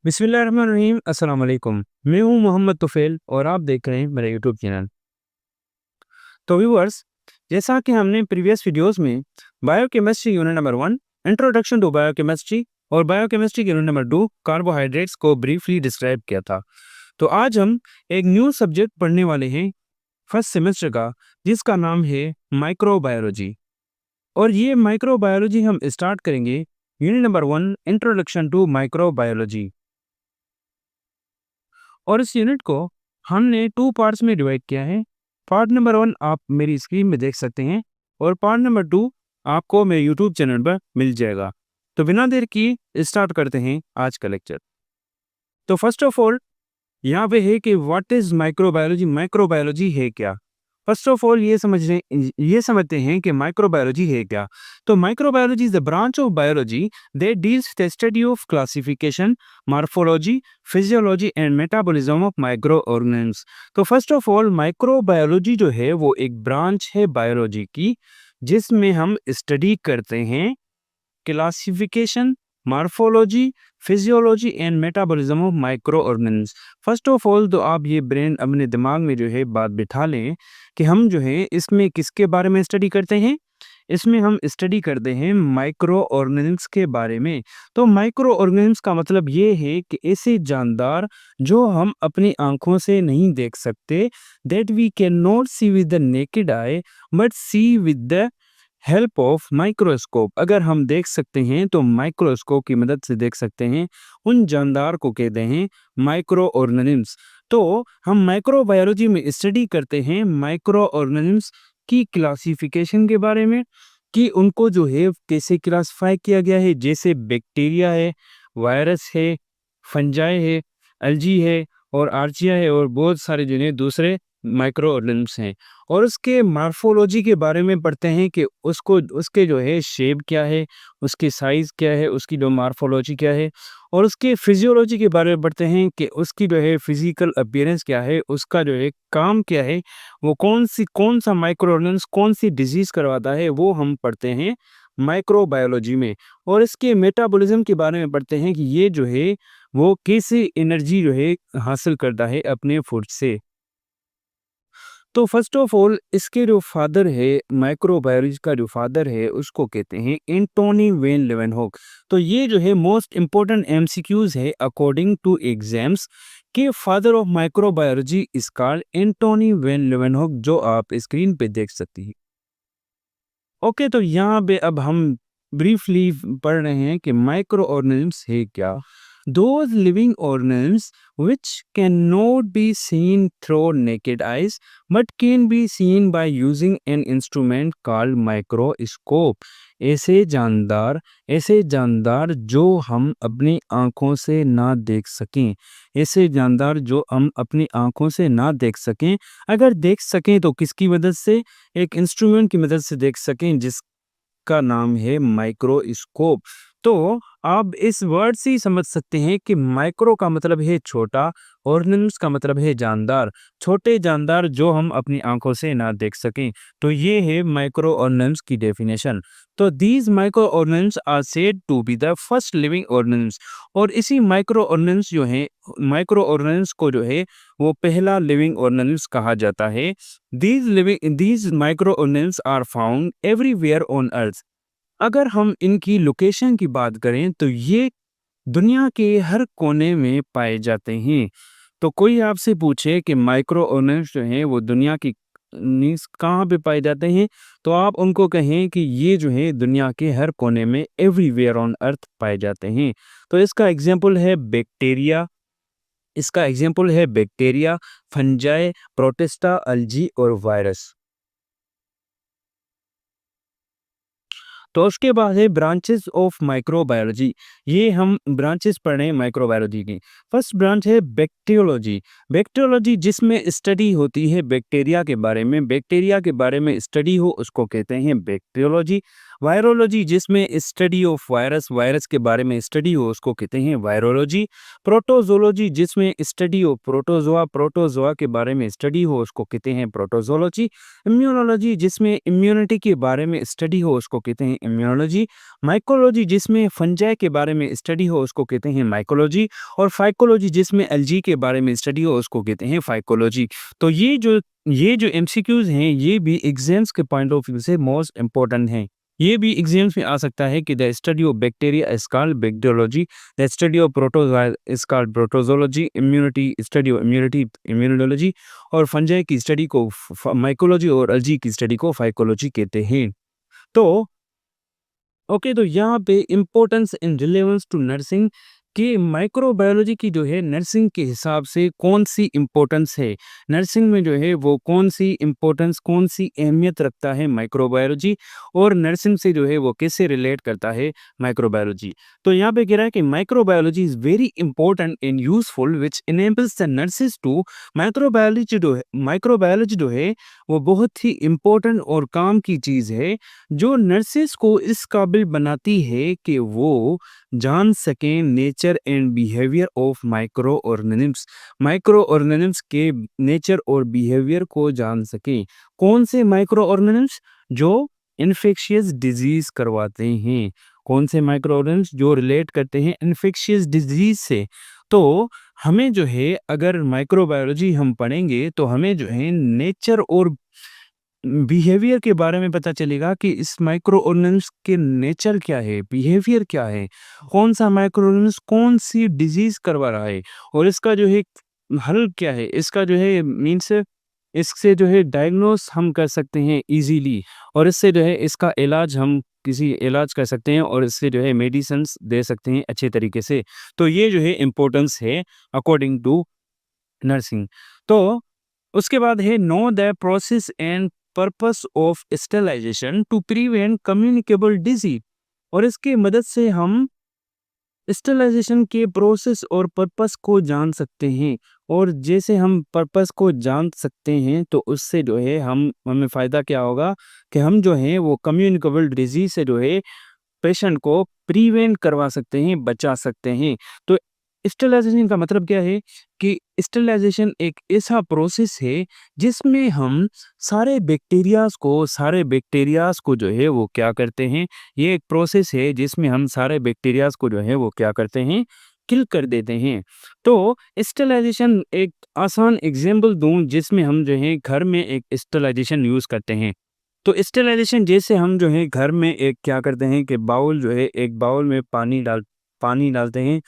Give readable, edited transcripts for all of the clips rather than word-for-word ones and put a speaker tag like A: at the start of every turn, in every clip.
A: बिस्मिल्लाहिर्रहमानिर्रहीम अस्सलाम वालेकुम। मैं हूं मोहम्मद तुफैल और आप देख रहे हैं मेरा यूट्यूब चैनल। तो व्यूअर्स, जैसा कि हमने प्रीवियस वीडियोस में biochemistry unit number 1 introduction to biochemistry और बायोकेमिस्ट्री यूनिट नंबर 2 कार्बोहाइड्रेट्स को ब्रीफली डिस्क्राइब किया था। तो आज हम एक न्यू सब्जेक्ट पढ़ने वाले हैं फर्स्ट सेमेस्टर का, जिसका नाम है माइक्रोबायोलॉजी। और ये माइक्रोबायोलॉजी हम स्टार्ट करेंगे unit number 1 introduction to microbiology. और इस यूनिट को हमने 2 पार्ट्स में डिवाइड किया है। पार्ट नंबर 1 आप मेरी स्क्रीन में देख सकते हैं और पार्ट नंबर 2 आपको मेरे यूट्यूब चैनल पर मिल जाएगा। तो बिना देर की स्टार्ट करते हैं आज का लेक्चर। तो फर्स्ट ऑफ ऑल यहाँ पे है कि व्हाट इज माइक्रोबायोलॉजी। माइक्रोबायोलॉजी है क्या? फर्स्ट ऑफ ऑल ये समझते हैं कि माइक्रोबायोलॉजी है क्या। तो microbiology is the branch of biology that deals with the study of classification, morphology, physiology and metabolism of micro organisms. तो फर्स्ट ऑफ ऑल माइक्रोबायोलॉजी जो है वो एक ब्रांच है बायोलॉजी की, जिसमें हम स्टडी करते हैं classification, morphology, physiology and metabolism of micro organisms. First of all तो आप ये ब्रेन अपने दिमाग में जो है बात बिठा लें कि हम जो है इसमें किसके बारे में स्टडी करते हैं। इसमें हम स्टडी करते हैं माइक्रो ऑर्गेनिज्म्स के बारे में। तो माइक्रो ऑर्गेनिज्म्स का मतलब ये है कि ऐसे जानदार जो हम अपनी आंखों से नहीं देख सकते, that we can not see with the naked eye but see with the help of microscope. अगर हम देख सकते हैं तो माइक्रोस्कोप की मदद से देख सकते हैं। उन जानदार को कहते हैं माइक्रो ऑर्गेनिज्म्स। तो हम माइक्रोबायोलॉजी में स्टडी करते हैं माइक्रो ऑर्गेनिज्म्स की क्लासिफिकेशन के बारे में, कि उनको जो है कैसे क्लासिफाई किया गया है। जैसे बैक्टीरिया है, वायरस है, फंजाई है, एल्जी है और आर्चिया है और बहुत सारे जो है दूसरे माइक्रो ऑर्गेनिज्म्स हैं। और उसके मॉर्फोलॉजी के बारे में पढ़ते हैं कि उसको उसके जो है शेप क्या है, उसकी साइज़ क्या है, उसकी जो मॉर्फोलॉजी क्या है। और उसके फिजियोलॉजी के बारे में पढ़ते हैं कि उसकी जो है फिजिकल अपीयरेंस क्या है, उसका जो है काम क्या है, वो कौन सा माइक्रो ऑर्गेनिज्म कौन सी डिजीज़ करवाता है, वो हम पढ़ते हैं माइक्रोबायोलॉजी में। और इसके मेटाबॉलिज्म के बारे में पढ़ते हैं कि ये जो है वो कैसे एनर्जी जो है हासिल करता है अपने फूड से। तो फर्स्ट ऑफ ऑल इसके जो फादर है, माइक्रोबायोलॉजी का जो फादर है उसको कहते हैं एंटोनी वेन लेवेनहॉक। तो ये जो है मोस्ट इम्पोर्टेंट एमसीक्यूज है अकॉर्डिंग टू एग्जाम्स, के father of microbiology is called Antonie van Leeuwenhoek, जो आप स्क्रीन पे देख सकती हैं। ओके, तो यहाँ पे अब हम ब्रीफली पढ़ रहे हैं कि माइक्रो ऑर्गेनिज्म्स है क्या। Those living organisms which cannot be seen through naked eyes but can be seen by using an instrument called microscope। ऐसे जानदार जो हम अपनी आंखों से ना देख सकें, ऐसे जानदार जो हम अपनी आंखों से ना देख सकें, अगर देख सकें तो किसकी मदद से, एक इंस्ट्रूमेंट की मदद से देख सकें जिसका नाम है माइक्रोस्कोप। तो आप इस वर्ड से ही समझ सकते हैं कि माइक्रो का मतलब है छोटा, ऑर्गेनिज्म्स का मतलब है जानदार, छोटे जानदार जो हम अपनी आंखों से ना देख सकें। तो ये है माइक्रो ऑर्गेनिज्म्स की डेफिनेशन। तो these micro organisms are said to be the first living organisms. और इसी माइक्रो ऑर्गेनिज्म्स जो है, माइक्रो ऑर्गेनिज्म्स को जो है वो पहला लिविंग ऑर्गेनिज्म्स कहा जाता है। These micro organisms are found everywhere on earth. अगर हम इनकी लोकेशन की बात करें तो ये दुनिया के हर कोने में पाए जाते हैं। तो कोई आपसे पूछे कि माइक्रो ऑर्गेनिज्म जो हैं वो दुनिया की नीस कहाँ पे पाए जाते हैं, तो आप उनको कहें कि ये जो है दुनिया के हर कोने में एवरीवेयर ऑन अर्थ पाए जाते हैं। तो इसका एग्जाम्पल है बैक्टीरिया, फंजाई, प्रोटिस्टा, अल्जी और वायरस। तो उसके बाद है ब्रांचेस ऑफ माइक्रोबायोलॉजी। ये हम ब्रांचेस पढ़ रहे हैं माइक्रोबायोलॉजी की। फर्स्ट ब्रांच है बैक्टीरियोलॉजी। बैक्टीरियोलॉजी जिसमें स्टडी होती है बैक्टीरिया के बारे में, बैक्टीरिया के बारे में स्टडी हो उसको कहते हैं बैक्टीरियोलॉजी। वायरोलॉजी जिसमें स्टडी ऑफ वायरस, वायरस के बारे में स्टडी हो उसको कहते हैं वायरोलॉजी। प्रोटोजोलॉजी जिसमें स्टडी ऑफ प्रोटोजोआ, प्रोटोजोआ के बारे में स्टडी हो उसको कहते हैं प्रोटोजोलॉजी। इम्यूनोलॉजी जिसमें इम्यूनिटी के बारे में स्टडी हो उसको कहते हैं इम्यूनोलॉजी। माइकोलॉजी जिसमें फंजाई के बारे में स्टडी हो उसको कहते हैं माइकोलॉजी। और फाइकोलॉजी जिसमें एल्गी के बारे में स्टडी हो उसको कहते हैं फाइकोलॉजी। तो ये जो एमसीक्यूज हैं ये भी एग्जाम्स के पॉइंट ऑफ व्यू से मोस्ट इंपॉर्टेंट हैं। ये भी एग्जाम्स में आ सकता है कि the study of bacteria is called bacteriology, the study of protozoa is called protozoology, immunity study of immunity immunology, और फंजाई की स्टडी को माइकोलॉजी और एल्गी की स्टडी को फाइकोलॉजी कहते हैं। तो ओके, तो यहाँ पे importance in relevance to nursing कि माइक्रोबायोलॉजी की जो है नर्सिंग के हिसाब से कौन सी इम्पोर्टेंस है, नर्सिंग में जो है वो कौन सी इम्पोर्टेंस, कौन सी अहमियत रखता है माइक्रोबायोलॉजी, और नर्सिंग से जो है वो कैसे रिलेट करता है माइक्रोबायोलॉजी। तो यहाँ पे कह रहा है कि microbiology is very important and useful which enables the nurses to, microbiology जो है वो बहुत ही इम्पोर्टेंट और काम की चीज़ है जो नर्सिस को इस काबिल बनाती है कि वो जान सकें nature and behaviour of micro organisms के नेचर और बिहेवियर को जान सकें। कौन से माइक्रो ऑर्गेनिम्स? जो इन्फेक्शियस डिजीज करवाते हैं। कौन से माइक्रो ऑर्गेनिम्स? जो रिलेट करते हैं इन्फेक्शियस डिजीज से। तो हमें जो है अगर माइक्रोबायोलॉजी हम पढ़ेंगे तो हमें जो है नेचर और बिहेवियर के बारे में पता चलेगा कि इस माइक्रो ऑर्गेनिम्स के नेचर क्या है, बिहेवियर क्या है, कौन सा माइक्रो ऑर्गेनिम्स कौन सी डिजीज करवा रहा है, और इसका जो है हल क्या है, इसका जो है मीन्स इससे जो है डायग्नोस हम कर सकते हैं इजीली, और इससे जो है इसका इलाज हम किसी इलाज कर सकते हैं, और इससे जो है मेडिसिन्स दे सकते हैं अच्छे तरीके से। तो ये जो है इम्पोर्टेंस है अकॉर्डिंग टू नर्सिंग। तो उसके बाद है know the process and purpose of sterilization to prevent communicable disease, और इसकी मदद से हम स्टेलाइजेशन के प्रोसेस और पर्पस को जान सकते हैं। और जैसे हम पर्पस को जान सकते हैं तो उससे जो है हमें फ़ायदा क्या होगा कि हम जो है वो कम्युनिकेबल डिजीज से जो है पेशेंट को प्रिवेंट करवा सकते हैं, बचा सकते हैं। तो स्टेरिलाइजेशन का मतलब क्या है कि स्टेरिलाइजेशन एक ऐसा प्रोसेस है जिसमें हम सारे बैक्टीरियाज को जो है वो क्या करते हैं, ये एक प्रोसेस है जिसमें हम सारे बैक्टीरियाज को जो है वो क्या करते हैं, किल कर देते हैं। तो स्टेरिलाइजेशन एक आसान एग्जांपल दूं जिसमें हम जो है घर में एक स्टेरिलाइजेशन यूज़ करते हैं। तो स्टेरिलाइजेशन जैसे हम जो है घर में एक क्या करते हैं कि एक बाउल में पानी डालते हैं,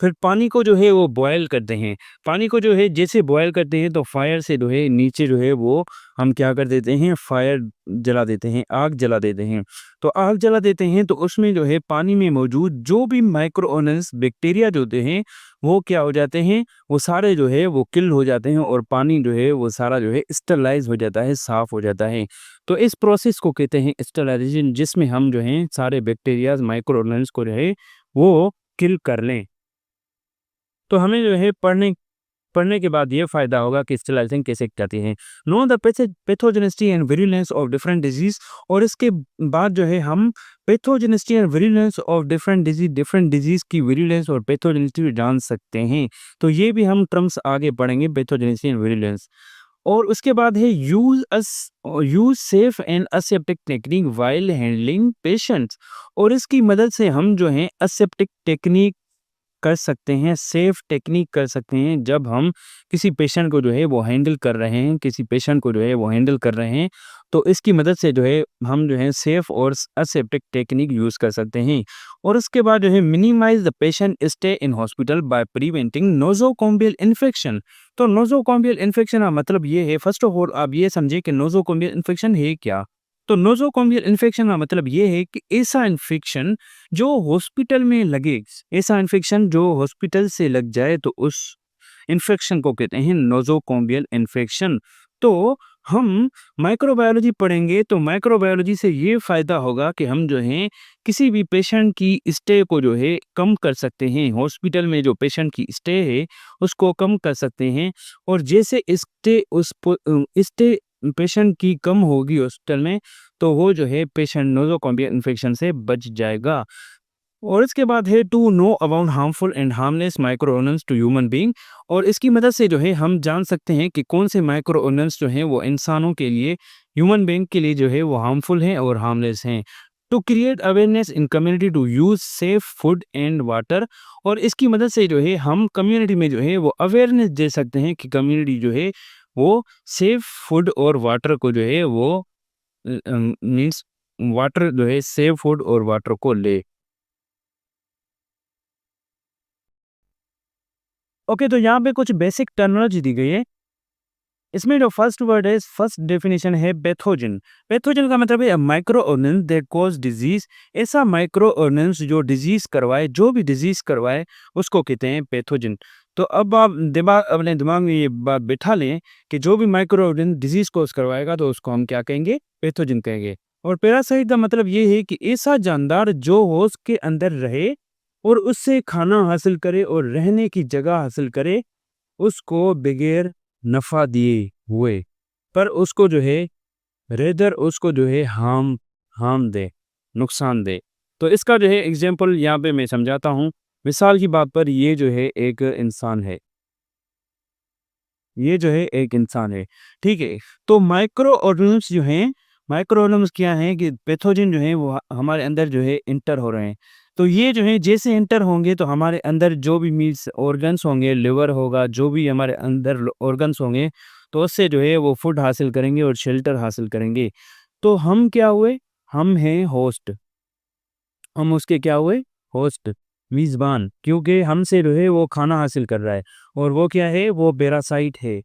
A: फिर पानी को जो है वो बॉयल करते हैं। पानी को जो है जैसे बॉयल करते हैं तो फायर से जो है नीचे जो है वो हम क्या कर देते हैं, फायर जला देते हैं, आग जला देते हैं। तो आग जला देते हैं तो उसमें जो है पानी में मौजूद जो भी माइक्रो ऑर्गेनिज्म बैक्टीरिया जो होते हैं वो क्या हो जाते हैं, वो सारे जो है वो किल हो जाते हैं, और पानी जो है वो सारा जो है स्टरलाइज हो जाता है, साफ हो जाता है। तो इस प्रोसेस को कहते हैं स्टरलाइजेशन, जिसमें हम जो है सारे बैक्टीरियाज माइक्रो ऑर्गेनिज्म को जो है वो किल कर लें। तो हमें जो है पढ़ने के बाद ये फ़ायदा होगा कि स्टेरिलाइजेशन कैसे करती है। Know the pathogenicity and virulence of different disease, और इसके बाद जो है हम pathogenicity and virulence of different disease की विरुलेंस और पैथोजेनिसिटी जान सकते हैं। तो ये भी हम टर्म्स आगे पढ़ेंगे, पैथोजेनिसिटी एंड विरुलेंस। और उसके बाद है use safe and aseptic technique while handling patients, और इसकी मदद से हम जो है एसेप्टिक टेक्निक कर सकते हैं, सेफ टेक्निक कर सकते हैं जब हम किसी पेशेंट को जो है वो हैंडल कर रहे हैं, तो इसकी मदद से जो है हम जो है सेफ और एसेप्टिक टेक्निक यूज़ कर सकते हैं। और उसके बाद जो है minimize the patient stay in hospital by preventing nosocomial infection. तो नोज़ोकोमियल इन्फेक्शन का मतलब ये है, फर्स्ट ऑफ ऑल आप ये समझिए कि नोज़ोकोमियल इन्फेक्शन है क्या। तो नोज़ोकोमियल इन्फेक्शन का मतलब ये है कि ऐसा इन्फेक्शन जो हॉस्पिटल में लगे, ऐसा इन्फेक्शन जो हॉस्पिटल से लग जाए तो उस इन्फेक्शन को कहते हैं नोज़ोकोमियल इन्फेक्शन। तो हम माइक्रोबायोलॉजी पढ़ेंगे तो माइक्रोबायोलॉजी से ये फ़ायदा होगा कि हम जो हैं किसी भी पेशेंट की स्टे को जो है कम कर सकते हैं, हॉस्पिटल में जो पेशेंट की स्टे है उसको कम कर सकते हैं। और जैसे स्टे पेशेंट की कम होगी हॉस्पिटल में, तो वो जो है पेशेंट नोज़ोकॉमियल इन्फेक्शन से बच जाएगा। और इसके बाद है to know about harmful and harmless micro organisms to human being. और इसकी मदद से जो है हम जान सकते हैं कि कौन से माइक्रो ऑर्गेनिल्स जो हैं वो इंसानों के लिए, ह्यूमन बीइंग के लिए जो है वो हार्मफुल हैं और हार्मलेस हैं। To create awareness in community to use safe food and water. और इसकी मदद से जो है हम कम्युनिटी में जो है वो अवेयरनेस दे सकते हैं कि कम्युनिटी जो है वो सेफ फूड और वाटर को जो है वो मीन्स वाटर जो है सेफ फूड और वाटर को ले। ओके, तो यहाँ पे कुछ बेसिक टर्मिनोलॉजी दी गई है। इसमें जो फर्स्ट वर्ड है, फर्स्ट डेफिनेशन है पैथोजन। पैथोजन का मतलब है micro organism that cause disease. ऐसा माइक्रो ऑर्गेनिज्म जो डिजीज करवाए, जो भी डिजीज करवाए उसको कहते हैं पैथोजन। तो अब आप अपने दिमाग में ये बात बिठा लें कि जो भी माइक्रो ऑर्गेनिज्म डिजीज कॉज करवाएगा तो उसको हम क्या कहेंगे, पैथोजन कहेंगे। और पैरासाइट का मतलब ये है कि ऐसा जानदार जो होस्ट के अंदर रहे और उससे खाना हासिल करे और रहने की जगह हासिल करे, उसको बगैर नफ़ा दिए हुए, पर उसको जो है रेदर उसको जो है हार्म हार्म दे, नुकसान दे। तो इसका जो है एग्ज़ाम्पल यहाँ पे मैं समझाता हूँ। मिसाल की बात पर ये जो है एक इंसान है, ये जो है एक इंसान है, ठीक है? तो माइक्रो ऑर्गेनिज़्म्स जो हैं, माइक्रो ऑर्गेनिज़्म्स क्या हैं कि पैथोजन जो हैं वो हमारे अंदर जो है एंटर हो रहे हैं। तो ये जो है जैसे एंटर होंगे तो हमारे अंदर जो भी मीन्स ऑर्गन्स होंगे, लिवर होगा, जो भी हमारे अंदर ऑर्गन्स होंगे, तो उससे जो है वो फूड हासिल करेंगे और शेल्टर हासिल करेंगे। तो हम क्या हुए? हम हैं होस्ट। हम उसके क्या हुए? होस्ट, मेज़बान, क्योंकि हमसे जो है वो खाना हासिल कर रहा है। और वो क्या है? वो पैरासाइट है।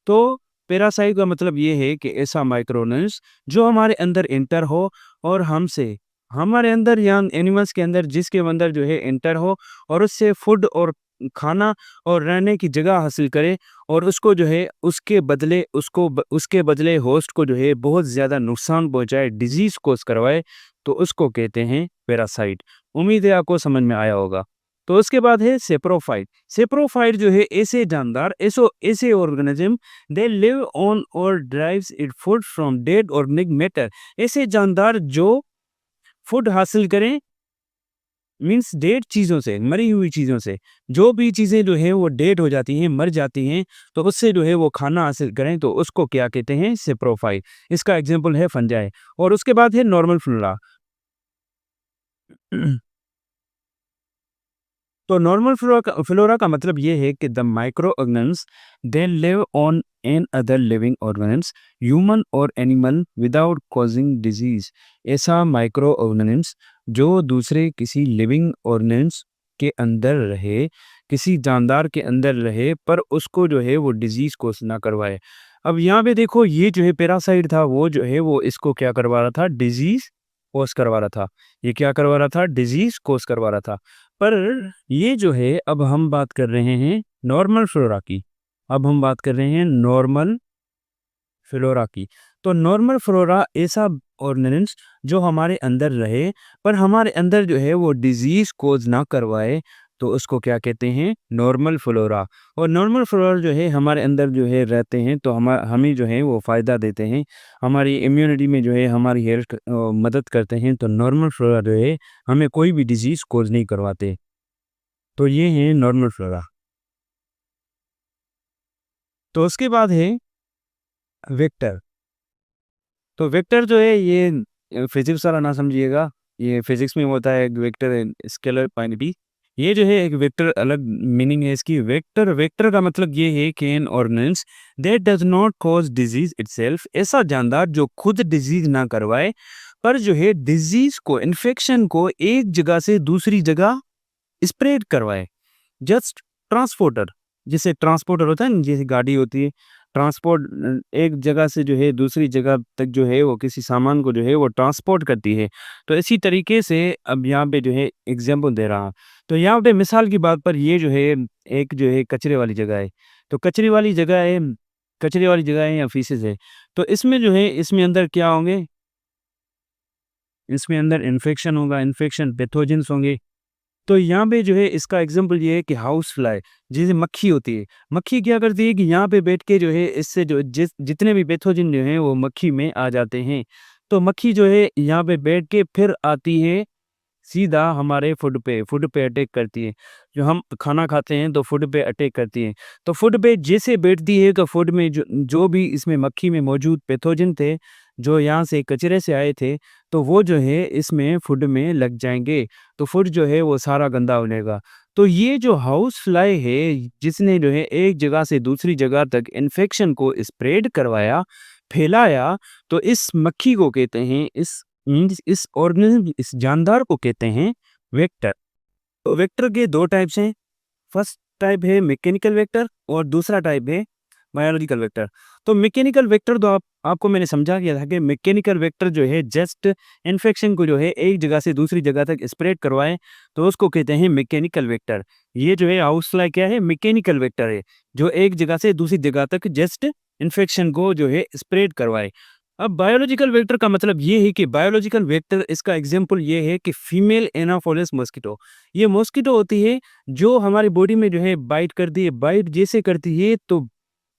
A: तो पैरासाइट का मतलब ये है कि ऐसा माइक्रोऑर्गेनिज्म जो हमारे अंदर एंटर हो और हमसे, हमारे अंदर या एनिमल्स के अंदर, जिसके अंदर जो है एंटर हो और उससे फूड और खाना और रहने की जगह हासिल करे, और उसको जो है उसके बदले उसके बदले होस्ट को जो है बहुत ज़्यादा नुकसान पहुंचाए, डिजीज कोस करवाए, तो उसको कहते हैं पैरासाइट। उम्मीद है आपको समझ में आया होगा। तो उसके बाद है सेप्रोफाइट। सेप्रोफाइट जो है ऐसे जानदार, ऐसे ऑर्गेनिज्म, दे लिव ऑन और drives it food from dead organic matter. ऐसे जानदार जो फूड हासिल करें, मीन्स डेड चीज़ों से, मरी हुई चीज़ों से। जो भी चीज़ें जो हैं वो डेड हो जाती हैं, मर जाती हैं, तो उससे जो है वो खाना हासिल करें, तो उसको क्या कहते हैं? सेप्रोफाइट। इसका एग्जाम्पल है फंजाई। और उसके बाद है नॉर्मल फ्लोरा। तो नॉर्मल फ्लोरा का मतलब ये है कि the micro organisms they live on an other living organisms, human और एनिमल, विदाउट कॉजिंग डिजीज। ऐसा माइक्रो ऑर्गेनिज्म्स जो दूसरे किसी लिविंग ऑर्गेनिज्म्स के अंदर रहे, किसी जानदार के अंदर रहे, पर उसको जो है वो डिजीज कोस ना करवाए। अब यहाँ पे देखो, ये जो है पैरासाइट था, वो जो है वो इसको क्या करवा रहा था? डिजीज कोस करवा रहा था। ये क्या करवा रहा था? डिजीज कोस करवा रहा था। पर ये जो है, अब हम बात कर रहे हैं नॉर्मल फ्लोरा की। अब हम बात कर रहे हैं नॉर्मल फ्लोरा की। तो नॉर्मल फ्लोरा ऐसा ऑर्गेनिज्म जो हमारे अंदर रहे, पर हमारे अंदर जो है वो डिजीज कोज ना करवाए, तो उसको क्या कहते हैं? Normal flora. और नॉर्मल फ्लोरा जो है हमारे अंदर जो है रहते हैं, तो हमें जो है वो फ़ायदा देते हैं, हमारी इम्यूनिटी में जो है हमारी हेल्थ मदद करते हैं। तो नॉर्मल फ्लोरा जो है हमें कोई भी डिजीज़ कोज नहीं करवाते। तो ये है नॉर्मल फ्लोरा। तो उसके बाद है वेक्टर। तो वेक्टर जो है ये फिजिक्स वाला ना समझिएगा। ये फिजिक्स में होता है एक वेक्टर स्केलर क्वांटिटी। ये जो है एक वेक्टर, अलग मीनिंग है इसकी। वेक्टर, वेक्टर का मतलब ये है कि an organism that does not cause disease itself. ऐसा जानदार जो खुद डिजीज ना करवाए, पर जो है डिजीज को, इन्फेक्शन को एक जगह से दूसरी जगह स्प्रेड करवाए। जस्ट ट्रांसपोर्टर, जैसे ट्रांसपोर्टर होता है ना, जैसे गाड़ी होती है, ट्रांसपोर्ट एक जगह से जो है दूसरी जगह तक जो है वो किसी सामान को जो है वो ट्रांसपोर्ट करती है। तो इसी तरीके से अब यहाँ पे जो है एग्जाम्पल दे रहा हूँ। तो यहाँ पे मिसाल की बात पर ये जो है एक जो है कचरे वाली जगह है। तो कचरे वाली जगह है, कचरे वाली जगह है या फीसेस है। तो इसमें जो है, इसमें अंदर क्या होंगे? इसमें अंदर इन्फेक्शन होगा, इन्फेक्शन पैथोजेंस होंगे। तो यहाँ पे जो है इसका एग्ज़ाम्पल ये है कि हाउस फ्लाई, जैसे मक्खी होती है। मक्खी क्या करती है कि यहाँ पे बैठ के जो है इससे जो जितने भी पैथोजन जो हैं वो मक्खी में आ जाते हैं। तो मक्खी जो है यहाँ पे बैठ के फिर आती है सीधा हमारे फूड पे अटैक करती है। जो हम खाना खाते हैं तो फूड पे अटैक करती है। तो फूड पे जैसे बैठती है तो फूड में जो जो भी इसमें मक्खी में मौजूद पैथोजन थे, जो यहाँ से कचरे से आए थे, तो वो जो है इसमें फूड में लग जाएँगे। तो फूड जो है वो सारा गंदा हो जाएगा। तो ये जो हाउस फ्लाई है, जिसने जो है एक जगह से दूसरी जगह तक इन्फेक्शन को स्प्रेड करवाया, फैलाया, तो इस मक्खी को कहते हैं, इस ऑर्गेनिज्म, इस जानदार को कहते हैं वेक्टर। तो वेक्टर के 2 टाइप्स हैं। फर्स्ट टाइप है मैकेनिकल वेक्टर और दूसरा टाइप है बायोलॉजिकल वेक्टर। तो मैकेनिकल वेक्टर तो आपको मैंने समझा दिया था कि मैकेनिकल वेक्टर जो है जस्ट इन्फेक्शन को जो है एक जगह से दूसरी जगह तक स्प्रेड करवाए, तो उसको कहते हैं मैकेनिकल वेक्टर। ये जो है हाउस फ्लाई क्या है? मैकेनिकल वेक्टर है, जो एक जगह से दूसरी जगह तक जस्ट इन्फेक्शन को जो है स्प्रेड करवाए। अब बायोलॉजिकल वेक्टर का मतलब ये है कि बायोलॉजिकल वेक्टर, इसका एग्जांपल ये है कि फीमेल एनाफोलिस मॉस्किटो। ये मॉस्किटो होती है जो हमारी बॉडी में जो है बाइट करती है। बाइट जैसे करती है तो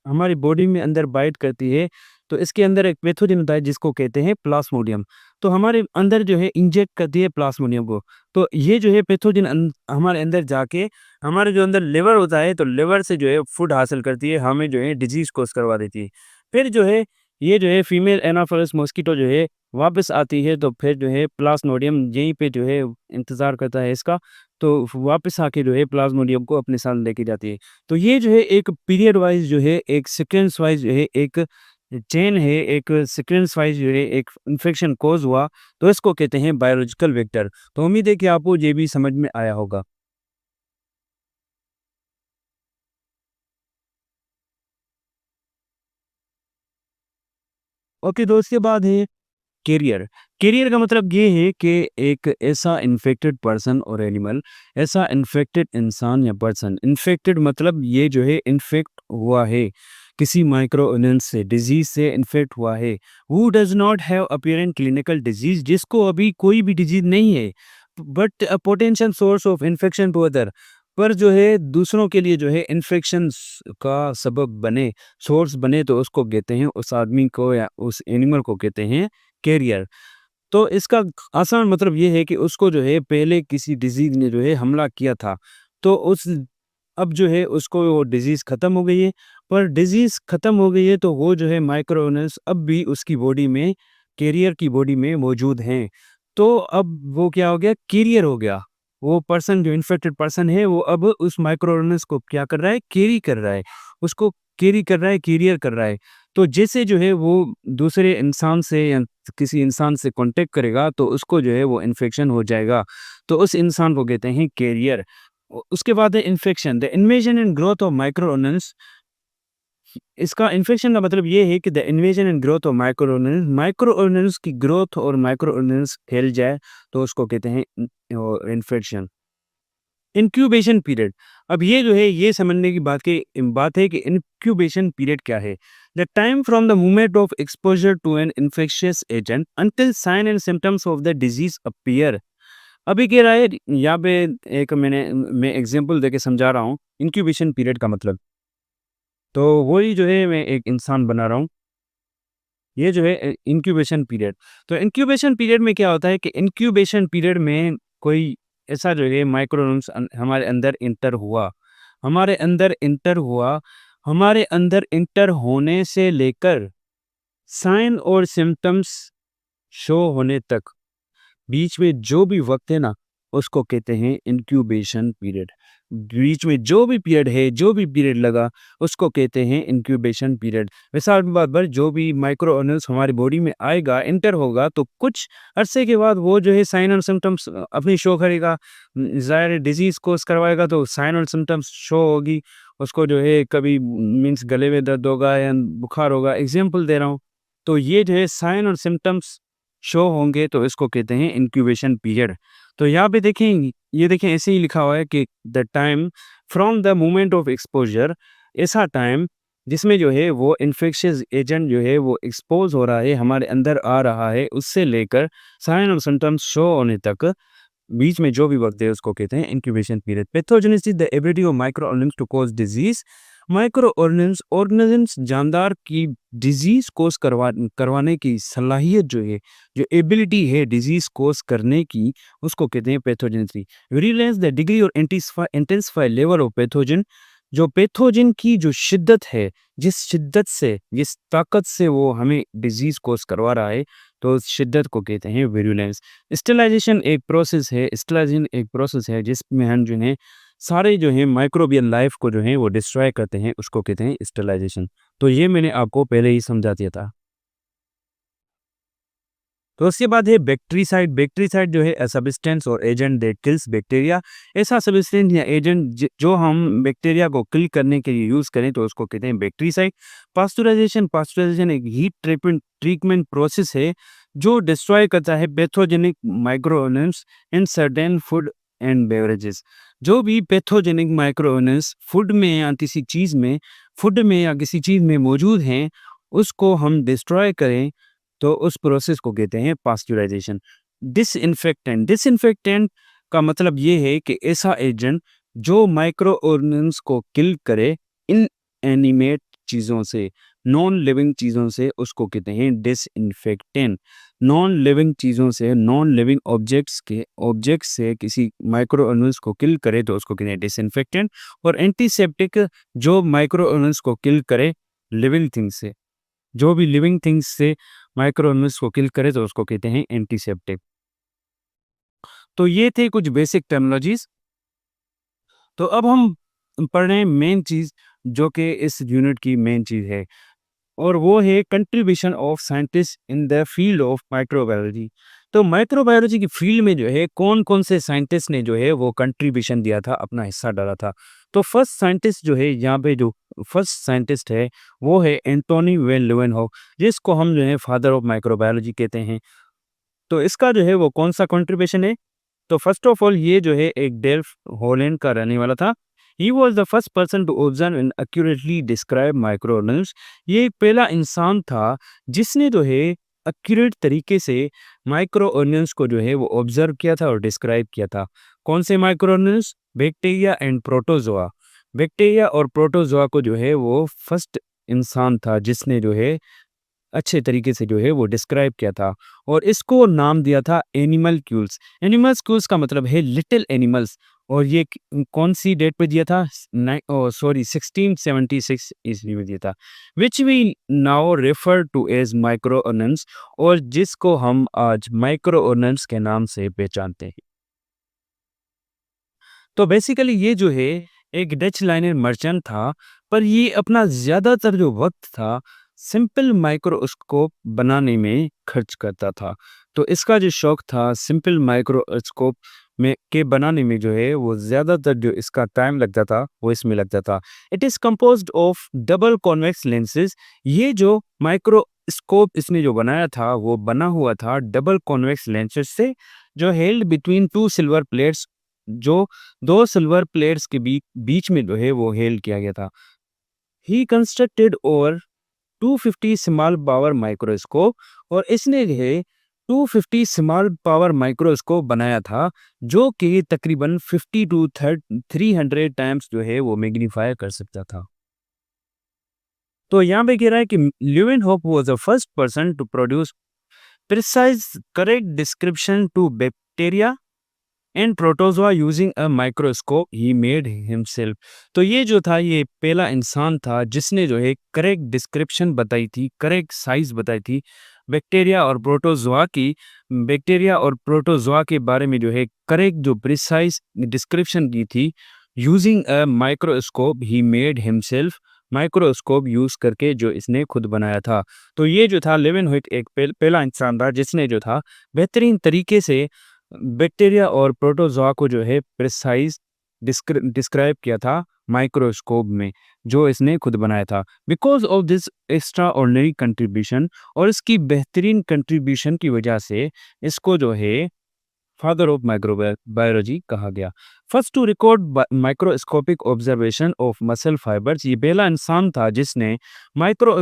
A: हमारी बॉडी में अंदर बाइट करती है, तो इसके अंदर एक पैथोजन होता है जिसको कहते हैं प्लाज्मोडियम। तो हमारे अंदर जो है इंजेक्ट करती है प्लाज्मोडियम को। तो ये जो है पैथोजन हमारे अंदर जाके हमारे जो अंदर लिवर होता है, तो लिवर से जो है फूड हासिल करती है, हमें जो है डिजीज कोस करवा देती है। फिर जो है ये जो है फीमेल एनाफोलिस मॉस्किटो जो है वापस आती है, तो फिर जो है प्लाज्मोडियम यहीं पे जो है इंतजार करता है इसका, तो वापस आके जो है प्लाज्मोडियम को अपने साथ लेके जाती है। तो ये जो है एक पीरियड वाइज जो है, एक सीक्वेंस वाइज जो है, एक चेन है, एक सीक्वेंस वाइज जो है एक इन्फेक्शन कॉज हुआ, तो इसको कहते हैं बायोलॉजिकल वेक्टर। तो उम्मीद है कि आपको ये भी समझ में आया होगा। ओके, तो उसके बाद है कैरियर। कैरियर का मतलब ये है कि एक ऐसा इन्फेक्टेड पर्सन और एनिमल, ऐसा इन्फेक्टेड इंसान या पर्सन, इन्फेक्टेड मतलब ये जो है इन्फेक्ट हुआ है किसी माइक्रो ऑर्गेनिज्म से, डिजीज से इन्फेक्ट हुआ है, who does not have apparent clinical disease, जिसको अभी कोई भी डिजीज नहीं है, but a potential source of infection to other, पर जो है दूसरों के लिए जो है इन्फेक्शन का सबब बने, सोर्स बने, तो उसको कहते हैं, उस आदमी को या उस एनिमल को कहते हैं कैरियर। तो इसका आसान मतलब ये है कि उसको जो है पहले किसी डिजीज़ ने जो है हमला किया था, तो उस अब जो है उसको वो डिजीज़ ख़त्म हो गई है, पर डिजीज़ ख़त्म हो गई है तो वो जो है माइक्रो ऑर्गेनिज़्म अब भी उसकी बॉडी में, कैरियर की बॉडी में मौजूद हैं। तो अब वो क्या हो गया? कैरियर हो गया। वो पर्सन, जो इन्फेक्टेड पर्सन है, वो अब उस माइक्रो ऑर्गेनिज़्म को क्या कर रहा है? कैरी कर रहा है। उसको कैरी कर रहा है, कैरियर कर रहा है। तो जैसे जो है वो दूसरे इंसान से या किसी इंसान से कांटेक्ट करेगा, तो उसको जो है वो इन्फेक्शन हो जाएगा। तो उस इंसान को कहते हैं कैरियर। उसके बाद है infection, the invasion and growth of micro organism. इसका इन्फेक्शन का मतलब ये है कि the invasion and growth of micro organism की ग्रोथ और माइक्रो ऑर्गेनिज्म फैल जाए, तो उसको कहते हैं इन्फेक्शन। इंक्यूबेशन पीरियड, अब ये जो है ये समझने की बात है कि इंक्यूबेशन पीरियड क्या है? The time from the moment of exposure to an infectious agent until sign and symptoms of the disease appear. अभी कह रहा है यहाँ पे, एक मैं एग्जांपल देके समझा रहा हूँ इंक्यूबेशन पीरियड का मतलब। तो वही जो है मैं एक इंसान बना रहा हूँ, ये जो है इंक्यूबेशन पीरियड। तो इंक्यूबेशन पीरियड में क्या होता है कि इंक्यूबेशन पीरियड में कोई ऐसा जो है माइक्रोऑर्गेनिम्स हमारे अंदर इंटर हुआ, हमारे अंदर इंटर हुआ, हमारे अंदर इंटर होने से लेकर साइन और सिम्टम्स शो होने तक बीच में जो भी वक्त है ना, उसको कहते हैं इंक्यूबेशन पीरियड। बीच में जो भी पीरियड है, जो भी पीरियड लगा, उसको कहते हैं इंक्यूबेशन पीरियड। मिसाल के बाद पर जो भी माइक्रो ऑर्गेनिल्स हमारी बॉडी में आएगा, एंटर होगा, तो कुछ अरसे के बाद वो जो है साइन और सिम्टम्स अपनी शो करेगा। ज़ाहिर है डिजीज़ कोस करवाएगा तो साइन और सिम्टम्स शो होगी। उसको जो है कभी मीन्स गले में दर्द होगा या बुखार होगा, एग्जाम्पल दे रहा हूँ। तो ये जो है साइन और सिम्टम्स शो होंगे, तो इसको कहते हैं इंक्यूबेशन पीरियड। तो यहाँ पे देखें, ये देखें ऐसे ही लिखा हुआ है कि the time from the moment of exposure, ऐसा टाइम जिसमें जो है वो इन्फेक्शियस एजेंट जो है वो एक्सपोज हो रहा है, हमारे अंदर आ रहा है, उससे लेकर साइन और सिम्टम्स शो होने तक बीच में जो भी वक्त है उसको कहते हैं incubation period. Pathogenesis the ability of micro organisms to cause disease. Micro organisms जानदार की डिजीज कोस करवाने की सलाहियत जो है, जो एबिलिटी है डिजीज कोस करने की, उसको कहते हैं पैथोजेनेसिस। विरुलेंस द डिग्री और इंटेंसिफाई लेवल ऑफ पैथोजन। जो पैथोजन की जो शिद्दत है, जिस शिद्दत से, जिस ताकत से वो हमें डिजीज कोस करवा रहा है, तो उस शिद्दत को कहते हैं विरुलेंस। स्टेलाइजेशन एक प्रोसेस है जिसमें हम जो है सारे जो है माइक्रोबियल लाइफ को जो है वो डिस्ट्रॉय करते हैं, उसको कहते हैं स्टेलाइजेशन। तो ये मैंने आपको पहले ही समझा दिया था। तो उसके बाद है बैक्टीरिसाइड। बैक्टीरिसाइड जो है अ सब्सटेंस और एजेंट दैट किल्स बैक्टीरिया। ऐसा सब्सटेंस या एजेंट जो हम बैक्टीरिया को किल करने के लिए यूज करें तो उसको कहते हैं बैक्टीरिसाइड। पास्चुराइजेशन एक हीट ट्रीटमेंट प्रोसेस है जो डिस्ट्रॉय करता है pathogenic microorganisms in certain food and beverages. जो भी पैथोजेनिक माइक्रोऑर्गेनिम्स फूड में या किसी चीज में मौजूद हैं, उसको हम डिस्ट्रॉय करें तो उस प्रोसेस को कहते हैं पास्चुराइजेशन। डिसइंफेक्टेंट का मतलब ये है कि ऐसा एजेंट जो माइक्रो ऑर्गेनिम्स को किल करे इन एनिमेट चीज़ों से, नॉन लिविंग चीज़ों से, उसको कहते हैं डिसइंफेक्टेंट। नॉन लिविंग चीज़ों से, नॉन लिविंग ऑब्जेक्ट्स से किसी माइक्रो ऑर्गेनिम्स को किल करे तो उसको कहते हैं डिसइंफेक्टेंट। और एंटीसेप्टिक जो माइक्रो ऑर्गेनिम्स को किल करे लिविंग थिंग्स से, जो भी लिविंग थिंग्स से माइक्रो ऑर्गेनिम्स को किल करे तो उसको कहते हैं एंटीसेप्टिक। तो ये थे कुछ बेसिक टर्मिनोलॉजीज। तो अब हम पढ़ रहे हैं मेन चीज, जो कि इस यूनिट की मेन चीज है, और वो है contribution of scientist in the field of microbiology. तो माइक्रोबायोलॉजी की फील्ड में जो है कौन कौन से साइंटिस्ट ने जो है वो कंट्रीब्यूशन दिया था, अपना हिस्सा डाला था। तो फर्स्ट साइंटिस्ट जो है यहाँ पे, जो फर्स्ट साइंटिस्ट है वो है एंटोनी वेन ल्यूवेनहॉफ, जिसको हम जो है फादर ऑफ माइक्रोबायोलॉजी कहते हैं। तो इसका जो है वो कौन सा कंट्रीब्यूशन है, तो फर्स्ट ऑफ ऑल ये जो है एक डेल्फ हॉलैंड का रहने वाला था। He was the first person to observe and accurately describe micro organisms. ये एक पहला इंसान था जिसने जो है एक्यूरेट तरीके से माइक्रो ऑर्गेनिम्स को जो है वो ऑब्जर्व किया था और डिस्क्राइब किया था। कौन से micro organisms? Bacteria and protozoa. Bacteria और प्रोटोजोआ को जो है वो फर्स्ट इंसान था जिसने जो है अच्छे तरीके से जो है वो डिस्क्राइब किया था, और इसको नाम दिया था एनिमल्क्यूल्स। एनिमल्क्यूल्स का मतलब है लिटिल एनिमल्स। और ये कौन सी डेट पे दिया था? 1676 ईस्वी में दिया था, which we now refer to as micro organisms, और जिसको हम आज माइक्रो ऑर्गेनिम्स के नाम से पहचानते हैं। तो बेसिकली ये जो है एक डच लाइनर मर्चेंट था, पर ये अपना ज़्यादातर जो वक्त था सिंपल माइक्रोस्कोप बनाने में खर्च करता था। तो इसका जो शौक था सिंपल माइक्रोस्कोप में के बनाने में जो है वो ज़्यादातर जो इसका टाइम लगता था वो इसमें लगता था। It is composed of double convex lenses. ये जो माइक्रोस्कोप इसने जो बनाया था वो बना हुआ था डबल कॉन्वेक्स लेंसेज से, जो held between two silver plates, जो दो सिल्वर प्लेट्स के बीच में जो है वो हेल्ड किया गया था। ही कंस्ट्रक्टेड और 250 स्मॉल पावर माइक्रोस्कोप, और इसने जो है 250 स्मॉल पावर माइक्रोस्कोप बनाया था जो कि तकरीबन 50 टू 300 टाइम्स जो है वो मैग्नीफाई कर सकता था। तो यहाँ पे कह रहा है कि Leeuwenhoek was the first person to produce precise correct description to bacteria and protozoa using a microscope he made himself. तो ये जो था ये पहला इंसान था जिसने जो है करेक्ट डिस्क्रिप्शन बताई थी, करेक्ट साइज बताई थी बैक्टीरिया और प्रोटोजोआ की। बैक्टीरिया और प्रोटोजोआ के बारे में जो है करेक्ट जो प्रिसाइज डिस्क्रिप्शन की थी, using a microscope he made himself. Microscope use करके जो इसने खुद बनाया था। तो ये जो था लेवेनहुइक एक पहला इंसान था जिसने जो था बेहतरीन तरीके से बैक्टीरिया और प्रोटोजोआ को जो है प्रिसाइज डिस्क्राइब किया था माइक्रोस्कोप में, जो इसने खुद बनाया था। Because of this extra ordinary contribution, और इसकी बेहतरीन कंट्रीब्यूशन की वजह से इसको जो है फादर ऑफ माइक्रोबायोलॉजी कहा गया। First to record microscopic observation of muscle fibres, ये पहला इंसान था जिसने माइक्रो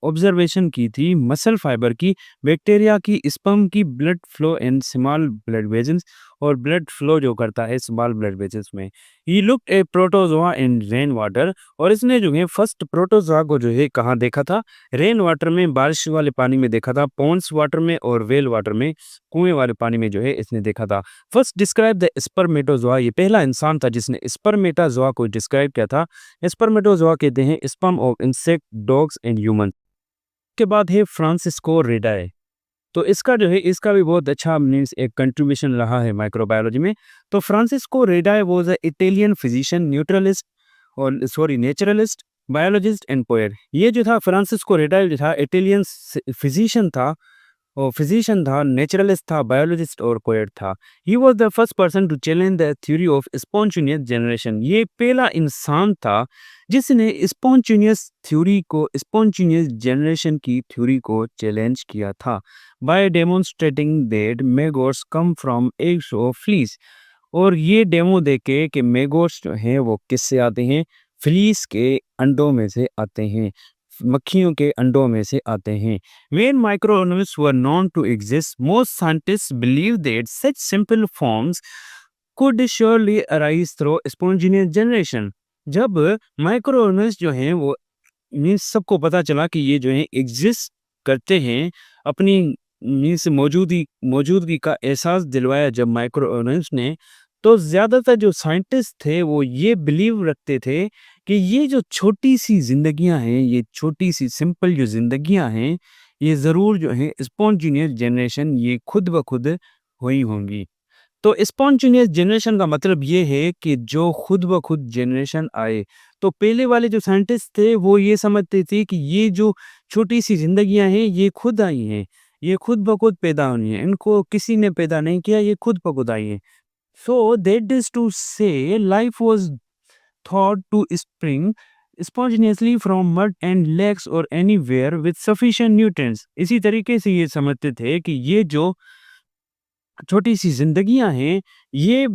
A: ऑब्जर्वेशन की थी मसल फाइबर की, बैक्टीरिया की, स्पर्म की, blood flow and small blood vessels, और ब्लड फ्लो जो करता है स्मॉल ब्लड वेजल्स में। He looked a protozoa in rain water, और इसने जो है फर्स्ट प्रोटोजोआ को जो है कहाँ देखा था, रेन वाटर में, बारिश वाले पानी में देखा था, पॉन्ड्स वाटर में और वेल वाटर में, कुएं वाले पानी में जो है इसने देखा था। फर्स्ट डिस्क्राइब द स्पर्मेटोजोआ, ये पहला इंसान था जिसने स्पर्मेटाजोआ को डिस्क्राइब किया था। स्पर्मेटोजोआ कहते हैं sperm of insect, dogs and human. के बाद है फ्रांसिस्को रेडाए, तो इसका जो है इसका भी बहुत अच्छा मीन्स एक कंट्रीब्यूशन रहा है माइक्रोबायोलॉजी में। तो Francesco Redi was a Italian physician, neutralist और sorry naturalist, biologist and poet. ये जो था फ्रांसिस्को रेडाए जो था इटालियन फिजिशियन था, और फिजिशियन था, नेचुरलिस्ट था, बायोलॉजिस्ट और पोएट था। He was the first person to challenge the theory of spontaneous generation, ये पहला इंसान था जिसने स्पॉन्टेनियस जनरेशन की थ्योरी को चैलेंज किया था, by demonstrating that maggots come from eggs of flies. और ये डेमो देके कि मेगोट्स जो हैं वो किससे आते हैं, फ्लीस के अंडों में से आते हैं, मक्खियों के अंडों में से आते हैं। When microorganisms were known to exist, most scientists believed that such simple forms could surely arise through spontaneous generation। जब माइक्रोऑर्गेनिज्म जो हैं वो मीन्स सबको पता चला कि ये जो है एग्जिस्ट करते हैं, अपनी मीन्स मौजूदगी का एहसास दिलवाया जब माइक्रो ऑर्गेनिज्म ने, तो ज़्यादातर जो साइंटिस्ट थे वो ये बिलीव रखते थे कि ये जो छोटी सी जिंदगियां हैं, ये छोटी सी सिंपल जो जिंदगियां हैं, ये ज़रूर जो है स्पॉन्टेनियस जनरेशन ये खुद ब खुद हुई होंगी। तो स्पॉन्टेनियस जनरेशन का मतलब ये है कि जो खुद ब खुद जनरेशन आए। तो पहले वाले जो साइंटिस्ट थे वो ये समझते थे कि ये जो छोटी सी जिंदगियां हैं ये खुद आई हैं, ये खुद ब खुद पैदा हुई हैं, इनको किसी ने पैदा नहीं किया, ये खुद ब खुद आई हैं। So that is to say life was thought to spring spontaneously from mud and lakes or anywhere with sufficient nutrients। इसी तरीके से ये समझते थे कि ये जो छोटी सी जिंदगियां हैं ये